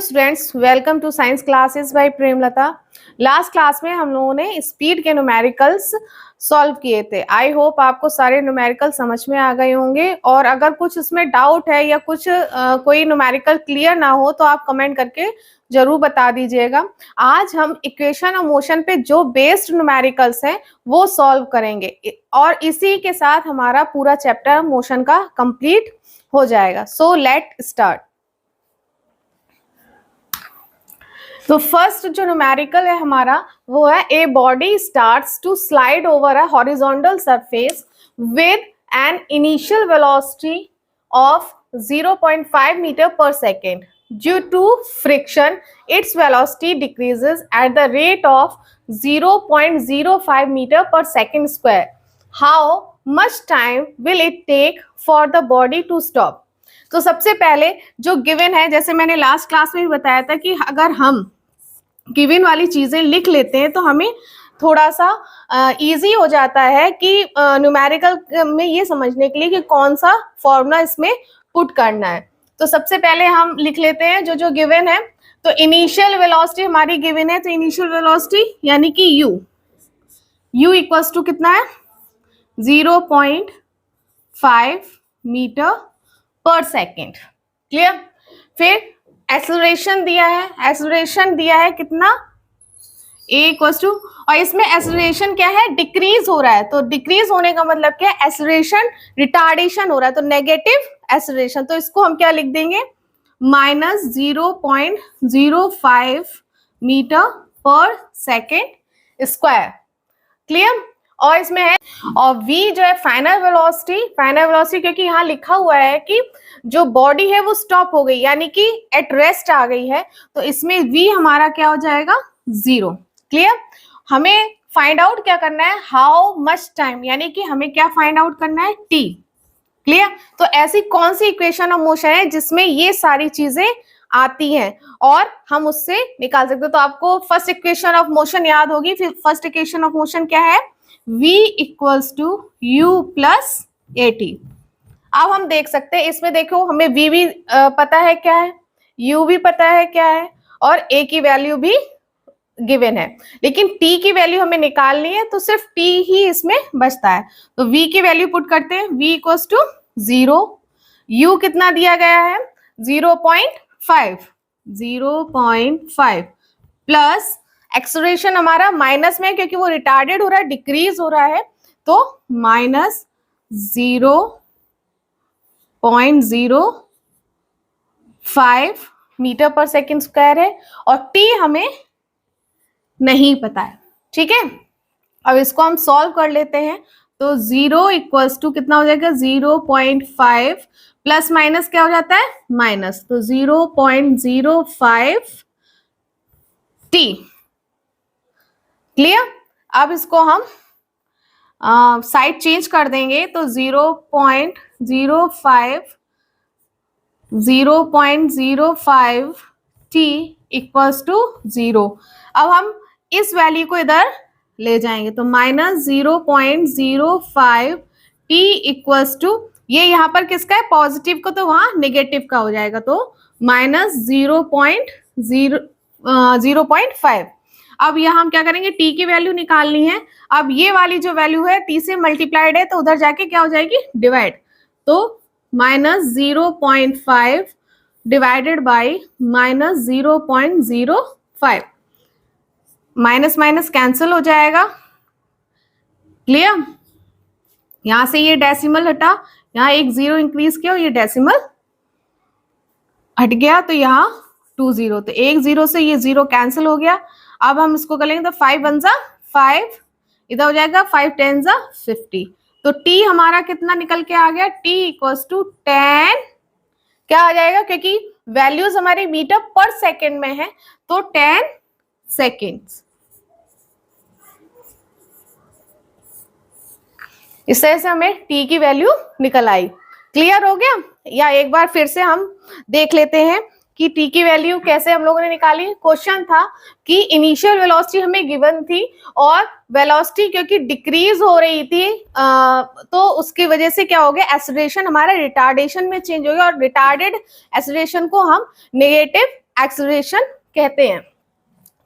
Students, welcome to science classes by Premlata. Last class में हम लोगों ने स्पीड के न्यूमेरिकल्स सॉल्व किए थे। आई होप आपको सारे न्यूमेरिकल समझ में आ गए होंगे, और अगर कुछ उसमें डाउट है या कुछ कोई न्यूमेरिकल क्लियर ना हो तो आप कमेंट करके जरूर बता दीजिएगा। आज हम इक्वेशन और मोशन पे जो बेस्ड न्यूमेरिकल्स हैं वो सॉल्व करेंगे, और इसी के साथ हमारा पूरा चैप्टर मोशन का कंप्लीट हो जाएगा। So let start. तो फर्स्ट जो न्यूमेरिकल है हमारा वो है a body starts to slide over a horizontal surface with an initial velocity of 0.5 metre per second. Due to friction its velocity decreases at the rate of 0.05 metre per second square. How much time will it take for the body to stop. तो सबसे पहले जो given है, जैसे मैंने last class में भी बताया था कि अगर हम गिवन वाली चीजें लिख लेते हैं तो हमें थोड़ा सा इजी हो जाता है कि न्यूमेरिकल में ये समझने के लिए कि कौन सा फॉर्मूला इसमें पुट करना है। तो सबसे पहले हम लिख लेते हैं जो जो गिवन है। तो इनिशियल वेलोसिटी हमारी गिवन है, तो इनिशियल वेलोसिटी यानी कि u इक्वल्स टू कितना है 0.5 मीटर पर सेकेंड। क्लियर। फिर एक्सेलरेशन दिया है कितना a इक्वल्स टू, और इसमें एक्सेलरेशन क्या है डिक्रीज हो रहा है, तो डिक्रीज होने का मतलब क्या है एक्सेलरेशन रिटार्डेशन हो रहा है, तो नेगेटिव एक्सेलरेशन। तो इसको हम क्या लिख देंगे -0.05 metre per second square. Clear. और इसमें है और v जो है फाइनल वेलोसिटी क्योंकि यहाँ लिखा हुआ है कि जो बॉडी है वो स्टॉप हो गई यानी कि एट रेस्ट आ गई है, तो इसमें v हमारा क्या हो जाएगा 0। क्लियर। हमें फाइंड आउट क्या करना है हाउ मच टाइम, यानी कि हमें क्या फाइंड आउट करना है t। क्लियर। तो ऐसी कौन सी इक्वेशन ऑफ मोशन है जिसमें ये सारी चीजें आती हैं और हम उससे निकाल सकते हैं। तो आपको फर्स्ट इक्वेशन ऑफ मोशन याद होगी। फिर फर्स्ट इक्वेशन ऑफ मोशन क्या है v equals to u plus at। अब हम देख सकते हैं इसमें, देखो हमें v भी पता है क्या है, u भी पता है क्या है, और a की वैल्यू भी गिवन है, लेकिन t की वैल्यू हमें निकालनी है, तो सिर्फ t ही इसमें बचता है। तो v की वैल्यू पुट करते हैं, v इक्वल्स टू 0, u कितना दिया गया है 0.5 प्लस एक्सेलरेशन हमारा माइनस में क्योंकि वो रिटार्डेड हो रहा है, डिक्रीज हो रहा है, तो -0.05 मीटर पर सेकेंड स्क्वायर है, और t हमें नहीं पता है। ठीक है। अब इसको हम सॉल्व कर लेते हैं। तो 0 इक्वल्स टू कितना हो जाएगा 0.5 प्लस माइनस क्या हो जाता है माइनस, तो 0.05 t। क्लियर। अब इसको हम साइड चेंज कर देंगे, तो 0.05 t इक्वल्स टू 0। अब हम इस वैल्यू को इधर ले जाएंगे, तो -0.05 t इक्वल्स टू, ये यहाँ पर किसका है पॉजिटिव का, तो वहां नेगेटिव का हो जाएगा, तो -0.5। अब यहाँ हम क्या करेंगे t की वैल्यू निकालनी है। अब ये वाली जो वैल्यू है t से मल्टीप्लाइड है, तो उधर जाके क्या हो जाएगी डिवाइड, तो -0.5 divided by -0.05, minus minus cancel हो जाएगा। क्लियर। यहां से ये डेसिमल हटा, यहाँ एक 0 इंक्रीज किया, ये डेसिमल हट गया, तो यहाँ 2 0, तो एक 0 से ये 0 कैंसिल हो गया। अब हम इसको करेंगे तो 5 1 जा 5, इधर हो जाएगा 5 10 जा 50, तो t हमारा कितना निकल के आ गया t इक्वल्स टू 10 क्या आ जाएगा, क्योंकि वैल्यूज हमारे मीटर पर सेकेंड में है, तो 10 सेकेंड्स। इस तरह से हमें t की वैल्यू निकल आई। क्लियर हो गया। या एक बार फिर से हम देख लेते हैं कि t की वैल्यू कैसे हम लोगों ने निकाली। क्वेश्चन था कि इनिशियल वेलोसिटी हमें गिवन थी, और वेलोसिटी क्योंकि डिक्रीज हो रही थी तो उसकी वजह से क्या हो गया एक्सेलरेशन हमारा रिटार्डेशन में चेंज हो गया, और रिटार्डेड एक्सेलरेशन को हम नेगेटिव एक्सेलरेशन कहते हैं।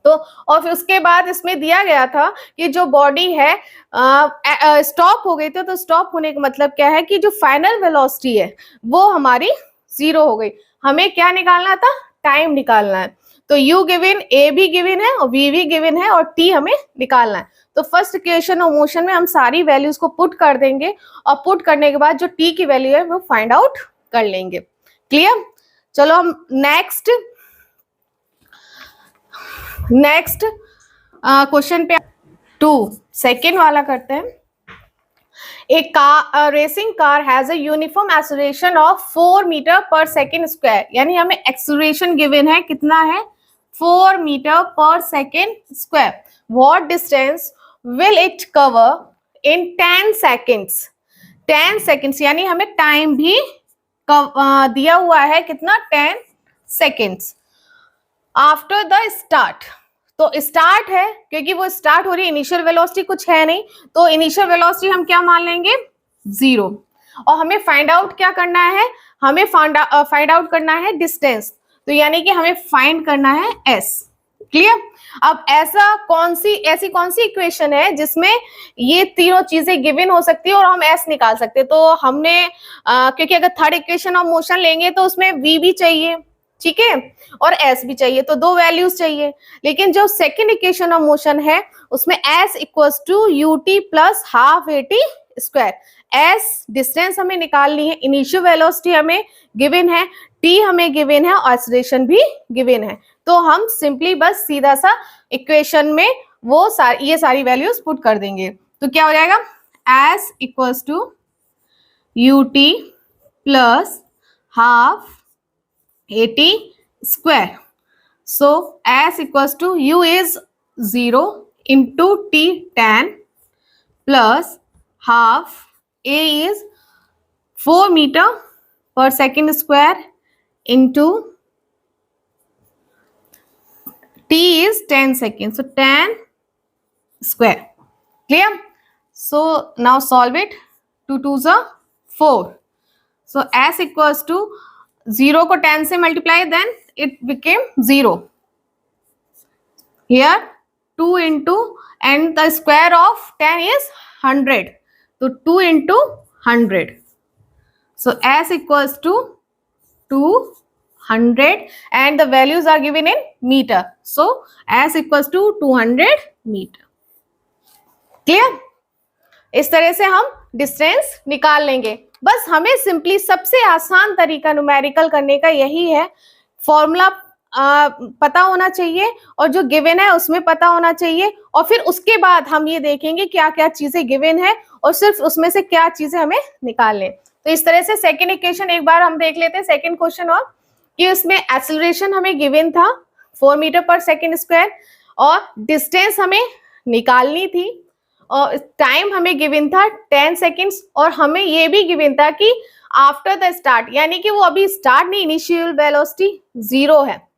तो और फिर उसके बाद इसमें दिया गया था कि जो बॉडी है स्टॉप हो गई थी, तो स्टॉप होने का मतलब क्या है कि जो फाइनल वेलोसिटी है वो हमारी 0 हो गई। हमें क्या निकालना था? टाइम निकालना है। तो u गिवन, a भी गिवन है और v भी गिवन है और t हमें निकालना है। तो फर्स्ट इक्वेशन ऑफ मोशन में हम सारी वैल्यूज को पुट कर देंगे और पुट करने के बाद जो t की वैल्यू है वो फाइंड आउट कर लेंगे। क्लियर? चलो हम नेक्स्ट क्वेश्चन पे 2 सेकेंड वाला करते हैं। A racing car has a uniform acceleration of 4 metre per second square, यानी हमें एक्सेलरेशन गिवन है, कितना है? 4 metre per second square. What distance will it cover in 10 seconds? 10 seconds यानी हमें टाइम भी दिया हुआ है, कितना? 10 seconds आफ्टर द स्टार्ट। तो स्टार्ट है क्योंकि वो स्टार्ट हो रही है, इनिशियल वेलोसिटी कुछ है नहीं, तो इनिशियल वेलोसिटी हम क्या मान लेंगे? 0। और हमें फाइंड आउट क्या करना है? हमें फाइंड आउट करना है डिस्टेंस, तो यानी कि हमें फाइंड करना है s। क्लियर? अब ऐसी कौन सी इक्वेशन है जिसमें ये तीनों चीजें गिवन हो सकती है और हम s निकाल सकते हैं? तो हमने क्योंकि अगर थर्ड इक्वेशन ऑफ मोशन लेंगे तो उसमें v भी चाहिए, ठीक है, और s भी चाहिए, तो दो वैल्यूज चाहिए। लेकिन जो सेकेंड इक्वेशन ऑफ मोशन है उसमें s equals to ut plus half at square. s distance हमें निकालनी है, इनिशियल वेलोसिटी हमें गिवन है, t हमें गिवन है और एक्सेलरेशन भी गिवन है। तो हम सिंपली बस सीधा सा इक्वेशन में वो ये सारी वैल्यूज पुट कर देंगे। तो क्या हो जाएगा? s equals to ut plus half at square. So s equals to u is 0 into t tan plus half a is 4 meter per second square into t is 10 seconds. So tan square. Clear? So now solve it. 2 2s are 4. So s equals to 0 को 10 से multiply, then it became 0। Here 2 into and the square of 10 is 100, तो 2 into 100। So s equals to 200 and the values are given in metre, so s equals to 200 metre. Clear? इस तरह से हम distance निकाल लेंगे। बस हमें सिंपली सबसे आसान तरीका न्यूमेरिकल करने का यही है, फॉर्मूला पता होना चाहिए और जो गिवन है उसमें पता होना चाहिए, और फिर उसके बाद हम ये देखेंगे क्या क्या चीजें गिवन है और सिर्फ उसमें से क्या चीजें हमें निकालने। तो इस तरह से सेकेंड इक्वेशन एक बार हम देख लेते हैं, सेकेंड क्वेश्चन, और कि उसमें एक्सेलरेशन हमें गिवन था 4 मीटर पर सेकेंड स्क्वायर और डिस्टेंस हमें निकालनी थी और टाइम हमें गिवन था 10 सेकेंड्स, और हमें ये भी गिवन था कि आफ्टर द स्टार्ट, यानी कि वो अभी स्टार्ट नहीं, इनिशियल वेलोसिटी 0 है,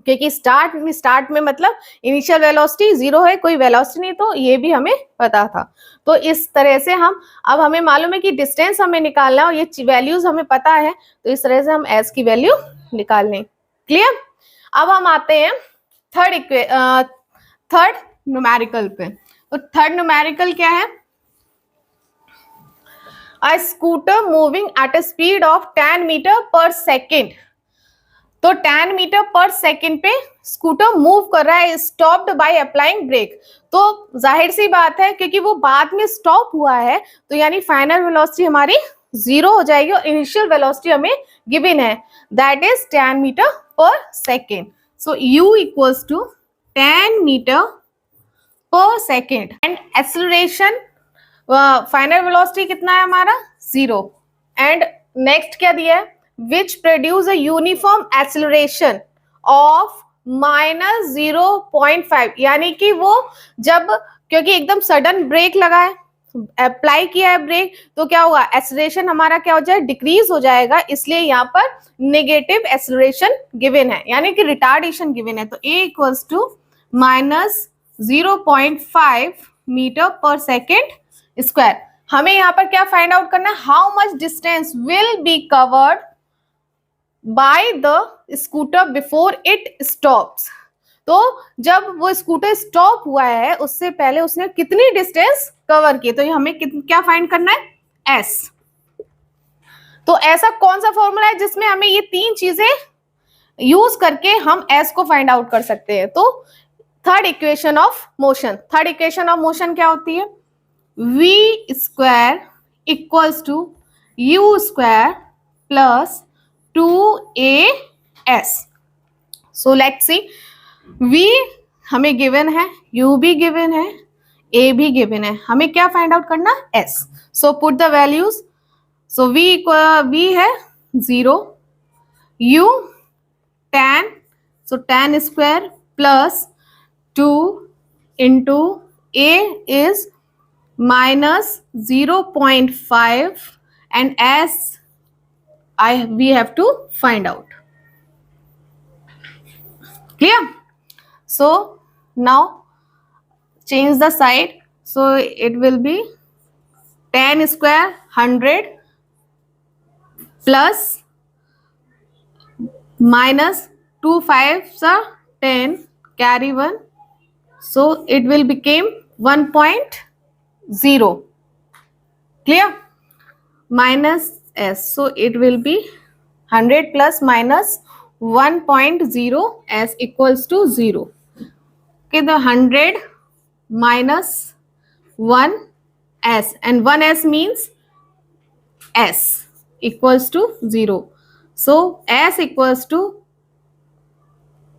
क्योंकि स्टार्ट में मतलब इनिशियल वेलोसिटी 0 है, कोई वेलोसिटी नहीं, तो ये भी हमें पता था। तो इस तरह से अब हमें मालूम है कि डिस्टेंस हमें निकालना है और ये वैल्यूज हमें पता है, तो इस तरह से हम s की वैल्यू निकाल लें। क्लियर? अब हम आते हैं थर्ड न्यूमेरिकल पे। तो थर्ड न्यूमेरिकल क्या है? A scooter moving at a speed of 10 metre per second. तो 10 मीटर पर सेकेंड पे स्कूटर मूव कर रहा है, स्टॉप्ड बाय अप्लाइंग ब्रेक। तो जाहिर सी बात है क्योंकि वो बाद में स्टॉप हुआ है, तो यानी फाइनल वेलोसिटी हमारी 0 हो जाएगी और इनिशियल वेलोसिटी हमें गिवन है, that is 10 metre per second. So u equals to 10 metre per second and acceleration final velocity कितना है हमारा? 0। एंड नेक्स्ट क्या दिया है? Which produce a uniform acceleration of -0.5, यानी कि वो जब, क्योंकि एकदम सडन ब्रेक लगा है, अप्लाई किया है ब्रेक, तो क्या होगा? एक्सेलरेशन हमारा क्या हो जाए? डिक्रीज हो जाएगा, इसलिए यहाँ पर नेगेटिव एक्सेलरेशन गिवन है, यानी कि रिटार्डेशन गिवन है। तो a equals to -0.5 metre per second square. हमें यहाँ पर क्या फाइंड आउट करना है? How much distance will be covered by the scooter before it stops. तो जब वो स्कूटर स्टॉप हुआ है उससे पहले उसने कितनी डिस्टेंस कवर की, तो हमें क्या फाइंड करना है, एस। तो ऐसा कौन सा फॉर्मूला है जिसमें हमें ये तीन चीजें यूज करके हम एस को फाइंड आउट कर सकते हैं? तो third equation of motion, third equation of motion क्या होती है, v square equals to u square plus 2as। So let's see, v हमें गिवन है, u भी गिवन है, a भी गिवन है, हमें क्या फाइंड आउट करना, s। So put the values. So v है 0, u tan, so tan square plus 2 into a is minus 0.5 and as we have to find out. Clear? So now change the side, so it will be tan square 100 plus minus 2 5s are 10, carry 1, so it will become 1.0. Clear? Minus s, so it will be 100 plus minus 1.0 s equals to 0. Okay, the 100 minus 1 s, and 1 s means s equals to 0. So s equals to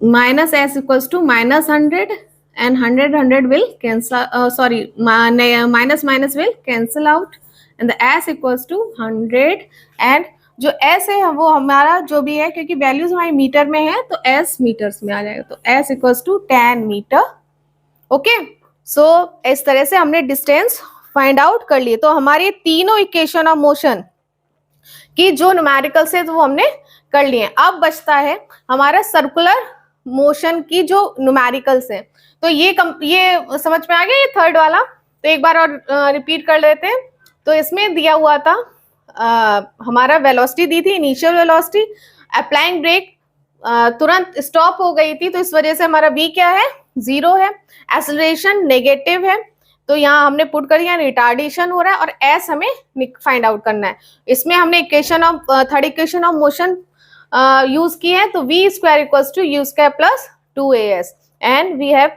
minus s equals to minus 100 and 100 will cancel, sorry, minus minus will cancel out and the s equals to 100 and जो s है वो हमारा जो भी है, क्योंकि values हमारी metre में है तो s मीटर्स में आ जाएगा, तो s equals to 10 metre. Okay, so इस तरह से हमने डिस्टेंस फाइंड आउट कर लिए। तो हमारे तीनों इक्वेशन ऑफ मोशन की जो न्यूमेरिकल्स है तो वो हमने कर लिए। अब बचता है हमारा सर्कुलर मोशन की जो न्यूमेरिकल्स है। तो ये समझ में आ गया, ये थर्ड वाला। तो एक बार और रिपीट कर लेते हैं। तो इसमें दिया हुआ था हमारा वेलोसिटी दी थी, इनिशियल वेलोसिटी, अप्लाइंग ब्रेक तुरंत स्टॉप हो गई थी तो इस वजह से हमारा v क्या है, 0 है। एक्सेलरेशन नेगेटिव है तो यहाँ हमने पुट कर दिया रिटार्डेशन हो रहा है, और s हमें फाइंड आउट करना है। इसमें हमने equation of third equation of motion use की है, तो v square equals to u square plus 2as and we have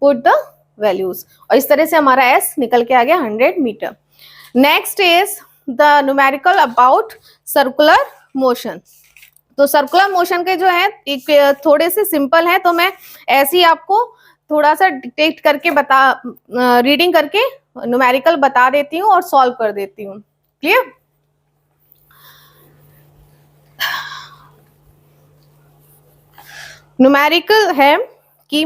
put the values, और इस तरह से हमारा s निकल के आ गया 100 metre. Next is the numerical about circular motion. तो सर्कुलर मोशन के जो है एक थोड़े से सिंपल है, तो मैं ऐसे ही आपको थोड़ा सा डिटेक्ट करके रीडिंग करके न्यूमेरिकल बता देती हूँ और सॉल्व कर देती हूँ। क्लियर? न्यूमेरिकल है कि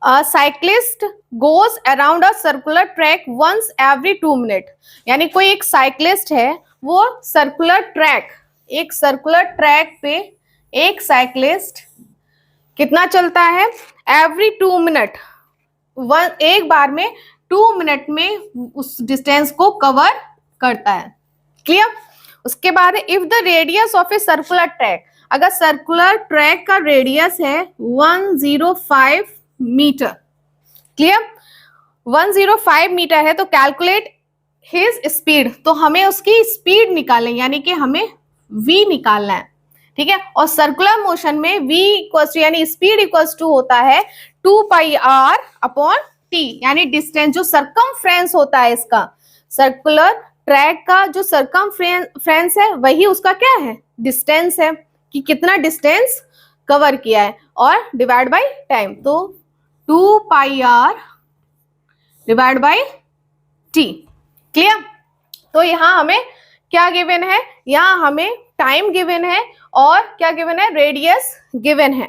cyclist goes around a circular track once every 2 minute. यानी कोई एक साइक्लिस्ट है, वो सर्कुलर ट्रैक, एक सर्कुलर ट्रैक पे एक साइक्लिस्ट कितना चलता है, एवरी 2 मिनट, एक बार में 2 मिनट में उस डिस्टेंस को कवर करता है। क्लियर? उसके बाद if the radius of a circular track, अगर सर्कुलर ट्रैक का रेडियस है 105 मीटर, क्लियर, 105 मीटर है, तो कैलकुलेट हिज स्पीड, तो हमें उसकी स्पीड निकालनी, यानी कि हमें v निकालना है। ठीक है, और सर्कुलर मोशन में v इक्वल्स टू, यानी स्पीड इक्वल्स टू होता है 2 पाई r अपॉन t, यानी डिस्टेंस जो सर्कमफ्रेंस होता है इसका, सर्कुलर ट्रैक का जो सर्कमफ्रेंस है वही उसका क्या है, डिस्टेंस है, कि कितना डिस्टेंस कवर किया है, और डिवाइड बाय टाइम, तो 2 पाई r divide by t। Clear? तो यहाँ हमें क्या गिवन है, यहाँ हमें टाइम गिवन है और क्या गिवन है, रेडियस गिवन है।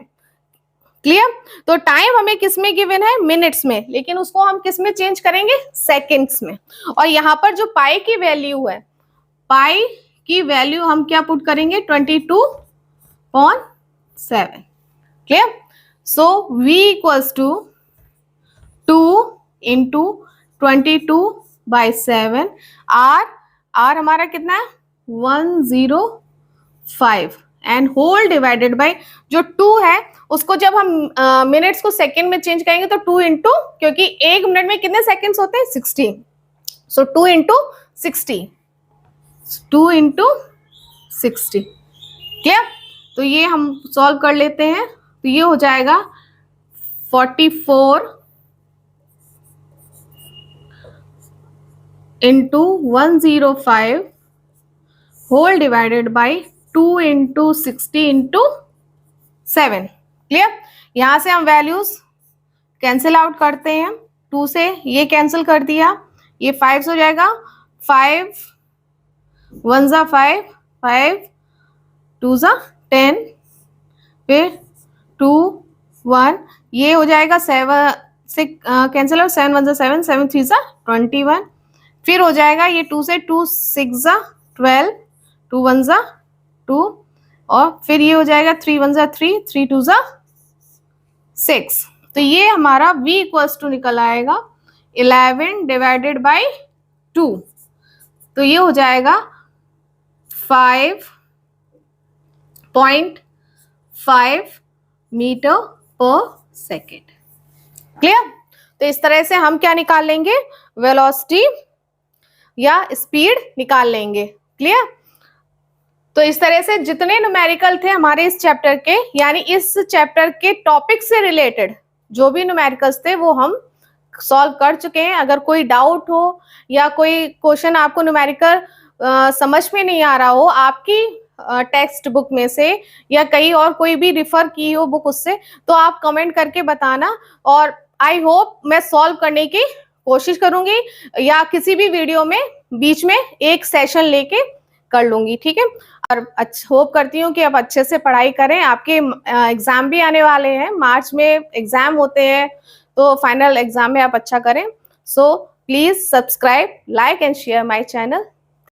क्लियर? तो टाइम हमें किस में गिवन है, मिनट्स में, लेकिन उसको हम किस में चेंज करेंगे, सेकंड्स में। और यहाँ पर जो पाई की वैल्यू है, पाई की वैल्यू हम क्या पुट करेंगे, 22.7। Clear? So v equals to 2 into 22/7, r हमारा कितना है 105 एंड होल डिवाइडेड बाय, जो 2 है उसको जब हम मिनट्स को सेकेंड में चेंज करेंगे तो 2 इंटू, क्योंकि 1 मिनट में कितने सेकेंड्स होते हैं 60, सो 2 इंटू 60, 2 इंटू 60। क्लियर? तो ये हम सॉल्व कर लेते हैं, तो ये हो जाएगा 44 into 105 whole divided by 2 into 60 into 7। Clear? यहां से हम वैल्यूज कैंसिल आउट करते हैं, 2 से ये कैंसिल कर दिया, ये 5 से हो जाएगा, 5 1 जा 5, 5 2 जा 10, फिर 2 1, ये हो जाएगा 7 से कैंसिल आउट, 7 1 जा 7, 7 3 जा 21, फिर हो जाएगा ये 2 से 2 6 जा 12, 2 1 जा 2, और फिर ये हो जाएगा 3 1 जा 3, 3 2 जा 6। तो ये हमारा v इक्वल्स टू निकल आएगा 11 डिवाइडेड बाई 2, तो ये हो जाएगा 5.5 मीटर पर सेकेंड। क्लियर? तो इस तरह से हम क्या निकाल लेंगे, वेलोसिटी या स्पीड निकाल लेंगे। क्लियर? तो इस तरह से जितने न्यूमेरिकल थे हमारे इस चैप्टर के, यानी इस चैप्टर के टॉपिक से रिलेटेड जो भी न्यूमेरिकल्स थे वो हम सॉल्व कर चुके हैं। अगर कोई डाउट हो या कोई क्वेश्चन आपको न्यूमेरिकल समझ में नहीं आ रहा हो आपकी टेक्स्ट बुक में से या कहीं और कोई भी रिफर की हो बुक उससे, तो आप कमेंट करके बताना, और आई होप मैं सॉल्व करने की कोशिश करूंगी या किसी भी वीडियो में बीच में एक सेशन लेके कर लूंगी। ठीक है? और होप करती हूँ कि आप अच्छे से पढ़ाई करें। आपके एग्जाम भी आने वाले हैं, मार्च में एग्जाम होते हैं, तो फाइनल एग्जाम में आप अच्छा करें। So please subscribe, like and share my channel.